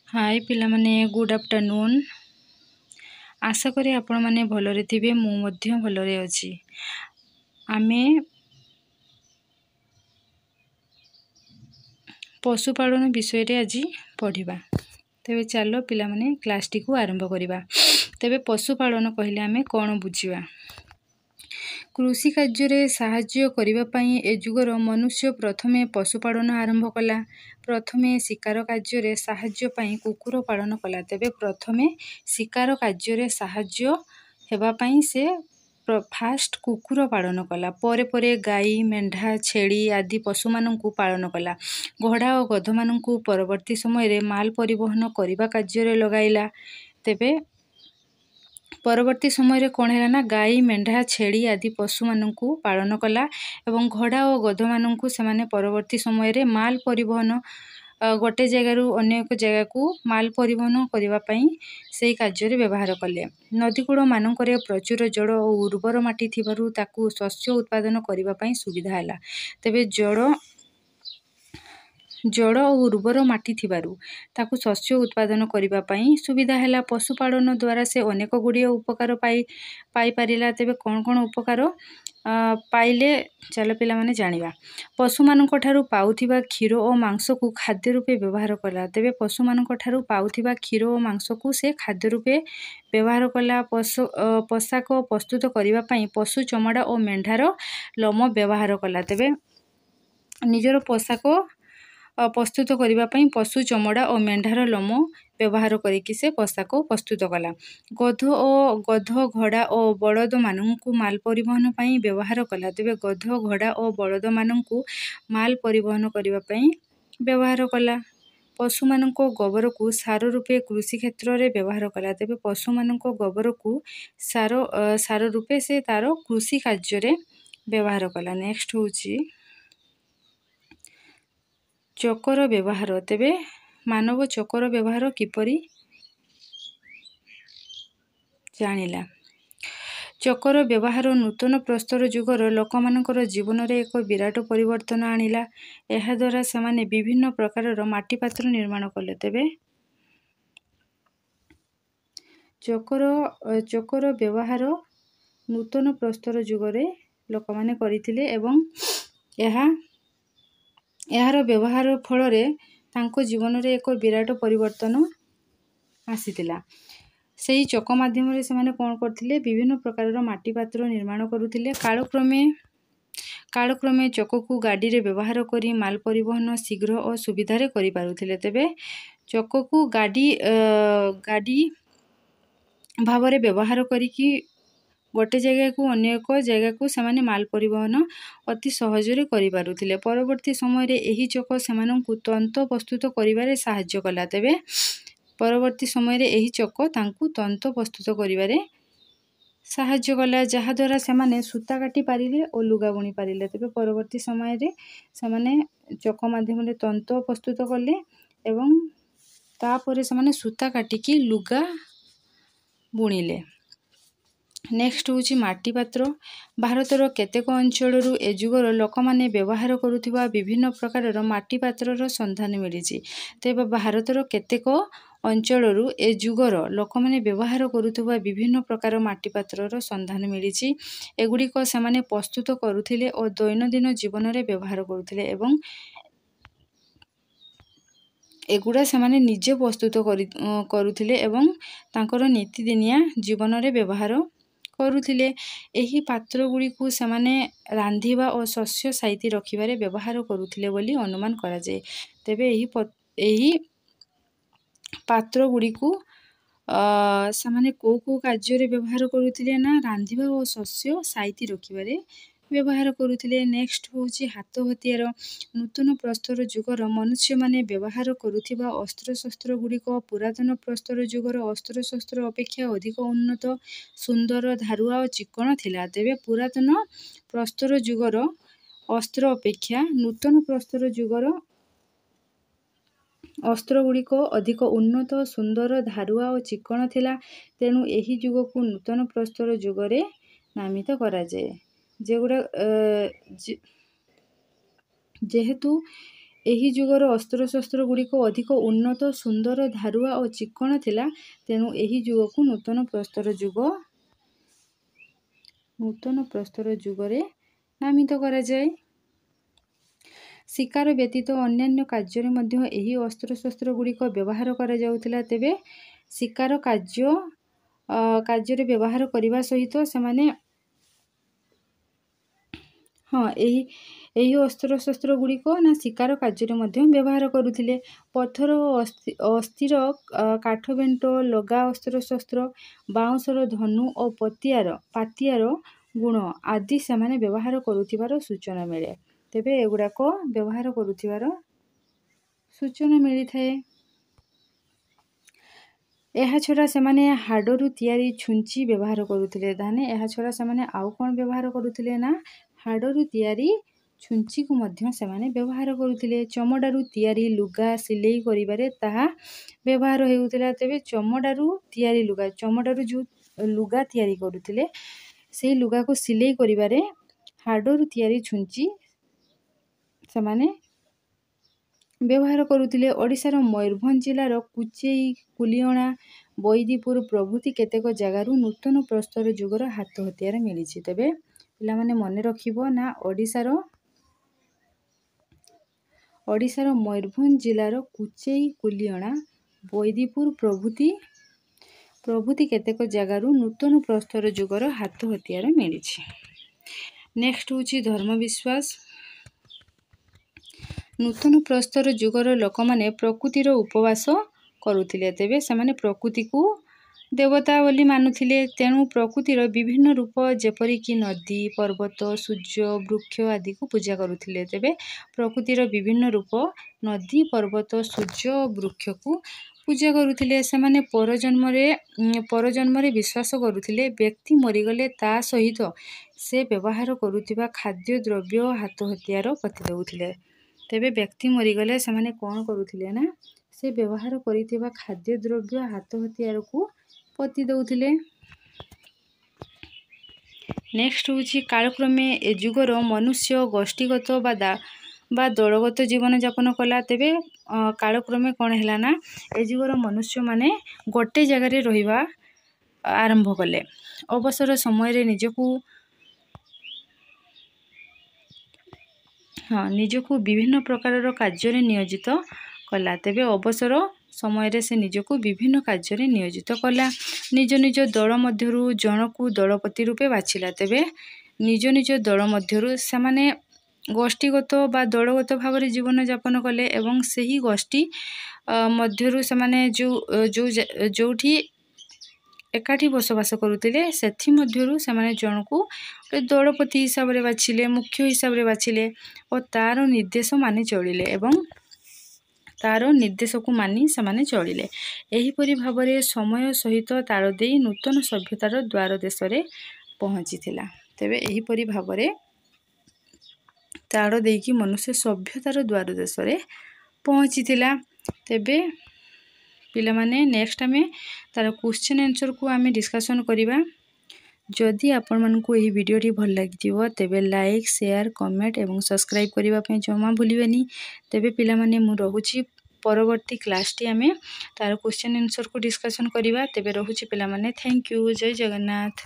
हाय पिला माने good afternoon. आशा करी आपण माने भलरे थिबे। मु मध्य भलरे अछि। आमे पशुपालन विषय रे आज पढ़िबा। तेबे चलो पिला माने क्लास टी को आरंभ करिबा। तेबे पशुपालन कहिले आमे कोन बुझिबा। कृषि कार्य रे साहाय्य करिबा पई ए जुगर मनुष्य प्रथमे पशुपालन आरंभ कला। प्रथमे शिकार कार्य रे साहाय्य पई कुकुर पालन कला। तेबे प्रथमे शिकार कार्य रे साहाय्य हेबा पई से फास्ट कुकुर पालन कला। परे परे गाई मेंढा छेड़ी आदि पशु माननकु पालन कला। घोड़ा और गध माननकु परवर्ती समय रे माल परिवहन करिबा कार्य रे लगाइला। तेबे परवर्ती समय रे कोन हैला ना गाई मेंढा छेड़ी आदि पशु माननकु पालन कला एवं घोड़ा और गध माननकु से माने परवर्ती समय रे माल परिवहन गोटे जगह रु अन्य एक जगह को माल परिवहन करिबा पई सेही कार्य रे व्यवहार कले। नदीकूल माननकरे प्रचुर जड़ और उर्वर माटी थिबारु ताकू शस्य उत्पादन करिबा पई सुविधा हैला। तेबे जड़ और उर्वर माटी थिबारु ताकू शस्य उत्पादन करिबा पई सुविधा हैला। पशुपालन द्वारा से अनेक गुडी उपकार पाई पारिला। तेबे कोन कोन उपकार पाइले चलो पिला माने जानिबा। पशु माननक ठारू पाउथिबा क्षीर और मांस को खाद्य रूपे व्यवहार कला। तेबे पशु माननक ठारू पाउथिबा क्षीर और मांस को से खाद्य रूपे व्यवहार कला। पोशाक प्रस्तुत करिबा पई पशु चमड़ा और मेंढार लोम व्यवहार कला। तेबे निजर पोशाक प्रस्तुत करिबा पई पशु चमड़ा और मेंढार लोम व्यवहार करिकि से पोशाक प्रस्तुत कला। गध घोड़ा और बलद माननकु माल परिवहन पई व्यवहार कला। तेबे गध घोड़ा और बलद माननकु माल परिवहन करिबा पई व्यवहार कला। पशु माननक गोबर को सार रूपे कृषि क्षेत्र रे व्यवहार कला। तेबे पशु माननक गोबर को सार रूपे से तारो कृषि कार्य रे व्यवहार कला। नेक्स्ट होची चकर व्यवहार। तेबे मानव चकर व्यवहार किपरि जानिला। चकर व्यवहार नूतन प्रस्तर जुगर लोकमानकर जीवन रे एक विराट परिवर्तन आनिला। एहा द्वारा समाने विभिन्न प्रकार माटी पात्र निर्माण कले। तेबे चकर व्यवहार नूतन प्रस्तर जुगरे लोकमाने करिथिले एवं एहार व्यवहार फल रे तांको जीवन रे एक विराट परिवर्तन आसीतिला। सेही चक माध्यम रे सेमाने कोन करथिले विभिन्न प्रकार माटी पात्र निर्माण करुथिले। कालक्रमे चक को गाड़ी रे व्यवहार करी माल परिवहन शीघ्र और सुविधा रे करि पारुथिले। तेबे चक को गाड़ी भाव रे व्यवहार करिकि गोटे जगह को अन्य एक जगह को सेमाने माल परिवहन अति सहज रे करि पारुथिले। परवर्ती समय रे एही चक सेमानंकु तंत प्रस्तुत करिबारे सहाय्य कला। तेबे परवर्ती समय रे एही चक तांकु तंत प्रस्तुत करिबारे सहाय्य कला। जहा द्वारा सेमाने सूता काटी पारिले और लुगा बुणी पारिले। तेबे परवर्ती समय रे सेमाने चक माध्यम रे तंत प्रस्तुत कले एवं तापरे सेमाने सूता काटिकी लुगा बुणिले। नेक्स्ट होची माटी पात्र। भारतर केतेक अंचलरू ए जुगर लोकमाने व्यवहार करुथिबा विभिन्न प्रकारर माटी पात्रर संधान मिलिछि। तेबे भारतर केतेक अंचलरू ए जुगर लोकमाने व्यवहार करुथिबा विभिन्न प्रकार माटी पात्रर संधान मिलिछि। एगुड़िक सेमाने प्रस्तुत करुथिले और दैनंदिन जीवन रे व्यवहार करुथिले एवं एगुड़ा सेमाने निजे प्रस्तुत करुथिले एवं तांकर नीतिदिनिया जीवन रे व्यवहार करुथिले। एही पात्र गुड़ी को सेमाने रांधिबा और शस्य साइती रखिबारे व्यवहार करुथिले बोली अनुमान करा जाय। तेबे एही पात्र गुड़ी को सेमाने को कार्य रे व्यवहार करुथिले ना रांधिबा और शस्य साइती रखिबारे व्यवहार करुथिले। नेक्स्ट होची हाथ हथियार। नूतन प्रस्तर जुगर मनुष्य माने व्यवहार करुथिबा अस्त्र शस्त्र गुड़िक पुरातन प्रस्तर जुगर अस्त्र शस्त्र अपेक्षा अधिक उन्नत सुंदर धारुआ और चिकण थिला। तेबे पुरातन प्रस्तर जुगर अस्त्र अपेक्षा नूतन प्रस्तर जुगर अस्त्र गुड़िक अधिक उन्नत सुंदर धारुआ और चिकण थिला। तेणु एही जुग को नूतन प्रस्तर जुगरे नामित करा जाय। जेगुड़ा जेहेतु ଏହି ଯୁଗର ଅସ୍ତ୍ରଶସ୍ତ୍ର ଗୁଡ଼ିକ ଅଧିକ ଉନ୍ନତ, ସୁନ୍ଦର, ଧାରୁଆ ଓ ଚିକ୍କଣ ଥିଲା। ତେଣୁ ଏହି ଯୁଗକୁ ନୂତନ ପ୍ରସ୍ତର ଯୁଗରେ ନାମିତ କରାଯାଏ। ଶିକାର ବ୍ୟତୀତ ଅନ୍ୟାନ୍ୟ କାର୍ଯ୍ୟରେ ମଧ୍ୟ ଏହି ଅସ୍ତ୍ରଶସ୍ତ୍ର ଗୁଡ଼ିକ ବ୍ୟବହାର କରାଯାଉଥିଲା। ତେବେ ଶିକାର କାର୍ଯ୍ୟରେ ବ୍ୟବହାର କରିବା ସହିତ ସେମାନେ ଏହି ଅସ୍ତ୍ରଶସ୍ତ୍ର ଗୁଡ଼ିକ ଶିକାର କାର୍ଯ୍ୟରେ ମଧ୍ୟ ବ୍ୟବହାର କରୁଥିଲେ। ପଥର ଓ ଅସ୍ଥିର କାଠ ବେଣ୍ଟ, ଲଗା ଅସ୍ତ୍ରଶସ୍ତ୍ର, ବାଉଁଶର ଧନୁ ଓ ପାତିଆର ଗୁଣ ଆଦି ସେମାନେ ବ୍ୟବହାର କରୁଥିବାର ସୂଚନା ମିଳେ। ତେବେ ଏଗୁଡ଼ାକ ବ୍ୟବହାର କରୁଥିବାର ସୂଚନା ମିଳିଥାଏ। ଏହାଛଡ଼ା ସେମାନେ ହାଡ଼ରୁ ତିଆରି ଛୁଞ୍ଚି ବ୍ୟବହାର କରୁଥିଲେ। ତାହେଲେ ଏହାଛଡ଼ା ସେମାନେ ଆଉ କ'ଣ ବ୍ୟବହାର କରୁଥିଲେ ନା ହାଡ଼ରୁ ତିଆରି ଛୁଞ୍ଚିକୁ ମଧ୍ୟ ସେମାନେ ବ୍ୟବହାର କରୁଥିଲେ। ଚମଡ଼ାରୁ ତିଆରି ଲୁଗା ସିଲେଇ କରିବାରେ ତାହା ବ୍ୟବହାର ହେଉଥିଲା। ତେବେ ଚମଡ଼ାରୁ ଯେଉଁ ଲୁଗା ତିଆରି କରୁଥିଲେ ସେଇ ଲୁଗାକୁ ସିଲେଇ କରିବାରେ ହାଡ଼ରୁ ତିଆରି ଛୁଞ୍ଚି ସେମାନେ ବ୍ୟବହାର କରୁଥିଲେ। ଓଡ଼ିଶାର ମୟୂରଭଞ୍ଜ ଜିଲ୍ଲାର କୁଚେଇ, କୁଲିଅଣା, ବୈଦିପୁର ପ୍ରଭୃତି କେତେକ ଜାଗାରୁ ନୂତନ ପ୍ରସ୍ତର ଯୁଗର ହାତ ହତିଆର ମିଳିଛି। ତେବେ ପିଲାମାନେ ମନେ ରଖିବ ନା ଓଡ଼ିଶାର ମୟୂରଭଞ୍ଜ ଜିଲ୍ଲାର କୁଚେଇ, କୁଲିଅଣା, ବୈଦିପୁର ପ୍ରଭୃତି କେତେକ ଜାଗାରୁ ନୂତନ ପ୍ରସ୍ତର ଯୁଗର ହାତ ହତିଆର ମିଳିଛି। ନେକ୍ସଟ ହେଉଛି ଧର୍ମବିଶ୍ୱାସ। ନୂତନ ପ୍ରସ୍ତର ଯୁଗର ଲୋକମାନେ ପ୍ରକୃତିର ଉପବାସ କରୁଥିଲେ। ତେବେ ସେମାନେ ପ୍ରକୃତିକୁ ଦେବତା ବୋଲି ମାନୁଥିଲେ। ତେଣୁ ପ୍ରକୃତିର ବିଭିନ୍ନ ରୂପ ଯେପରିକି ନଦୀ, ପର୍ବତ, ସୂର୍ଯ୍ୟ, ବୃକ୍ଷ ଆଦିକୁ ପୂଜା କରୁଥିଲେ। ତେବେ ପ୍ରକୃତିର ବିଭିନ୍ନ ରୂପ ନଦୀ, ପର୍ବତ, ସୂର୍ଯ୍ୟ ଓ ବୃକ୍ଷକୁ ପୂଜା କରୁଥିଲେ। ସେମାନେ ପରଜନ୍ମରେ ବିଶ୍ୱାସ କରୁଥିଲେ। ବ୍ୟକ୍ତି ମରିଗଲେ ତା ସହିତ ସେ ବ୍ୟବହାର କରୁଥିବା ଖାଦ୍ୟ ଦ୍ରବ୍ୟ ଓ ହାତ ହତିଆର ପୋତି ଦେଉଥିଲେ। ତେବେ ବ୍ୟକ୍ତି ମରିଗଲେ ସେମାନେ କ'ଣ କରୁଥିଲେ ନା ସେ ବ୍ୟବହାର କରିଥିବା ଖାଦ୍ୟ ଦ୍ରବ୍ୟ, ହାତ ହତିଆରକୁ ପୋତି ଦେଉଥିଲେ। ନେକ୍ସଟ ହେଉଛି କାଳକ୍ରମେ ଏ ଯୁଗର ମନୁଷ୍ୟ ଗୋଷ୍ଠୀଗତ ବା ଦଳଗତ ଜୀବନଯାପନ କଲା। ତେବେ କାଳକ୍ରମେ କ'ଣ ହେଲା ନା ଏ ଯୁଗର ମନୁଷ୍ୟମାନେ ଗୋଟେ ଜାଗାରେ ରହିବା ଆରମ୍ଭ କଲେ। ଅବସର ସମୟରେ ନିଜକୁ ବିଭିନ୍ନ ପ୍ରକାରର କାର୍ଯ୍ୟରେ ନିୟୋଜିତ କଲା। ତେବେ ଅବସର ସମୟରେ ସେ ନିଜକୁ ବିଭିନ୍ନ କାର୍ଯ୍ୟରେ ନିୟୋଜିତ କଲା। ନିଜ ନିଜ ଦଳ ମଧ୍ୟରୁ ଜଣକୁ ଦଳପତି ରୂପେ ବାଛିଲା। ତେବେ ନିଜ ଦଳ ମଧ୍ୟରୁ ସେମାନେ ଗୋଷ୍ଠୀଗତ ବା ଦଳଗତ ଭାବରେ ଜୀବନଯାପନ କଲେ ଏବଂ ସେହି ଗୋଷ୍ଠୀ ମଧ୍ୟରୁ ସେମାନେ ଯେଉଁଠି ଏକାଠି ବସବାସ କରୁଥିଲେ ସେଥିମଧ୍ୟରୁ ସେମାନେ ଜଣକୁ ଦଳପତି ହିସାବରେ ବାଛିଲେ, ମୁଖ୍ୟ ହିସାବରେ ବାଛିଲେ ଓ ତାର ନିର୍ଦ୍ଦେଶ ମାନି ଚଳିଲେ ଏବଂ ତାର ନିର୍ଦ୍ଦେଶକୁ ମାନି ସେମାନେ ଚଳିଲେ। ଏହିପରି ଭାବରେ ସମୟ ସହିତ ତାଳ ଦେଇ ନୂତନ ସଭ୍ୟତାର ଦ୍ୱାର ଦେଶରେ ପହଞ୍ଚିଥିଲା। ତେବେ ଏହିପରି ଭାବରେ ତାଳ ଦେଇକି ମନୁଷ୍ୟ ସଭ୍ୟତାର ଦ୍ୱାର ଦେଶରେ ପହଞ୍ଚିଥିଲା। ତେବେ ପିଲାମାନେ ନେକ୍ସଟ ଆମେ ତାର କ୍ୱେଶ୍ଚିନ୍ ଆନ୍ସରକୁ ଆମେ ଡିସ୍କସନ୍ କରିବା। ଯଦି ଆପଣମାନଙ୍କୁ ଏହି ଭିଡ଼ିଓଟି ଭଲ ଲାଗିଥିବ ତେବେ ଲାଇକ୍, ସେୟାର, କମେଣ୍ଟ ଏବଂ ସବସ୍କ୍ରାଇବ୍ କରିବା ପାଇଁ ଜମା ଭୁଲିବେନି। ତେବେ ପିଲାମାନେ ମୁଁ ରହୁଛି, ପରବର୍ତ୍ତୀ କ୍ଲାସଟି ଆମେ ତାର କ୍ୱେଶ୍ଚିନ୍ ଆନ୍ସରକୁ ଡିସ୍କସନ୍ କରିବା। ତେବେ ରହୁଛି ପିଲାମାନେ, ଥ୍ୟାଙ୍କ ୟୁ, ଜୟ ଜଗନ୍ନାଥ।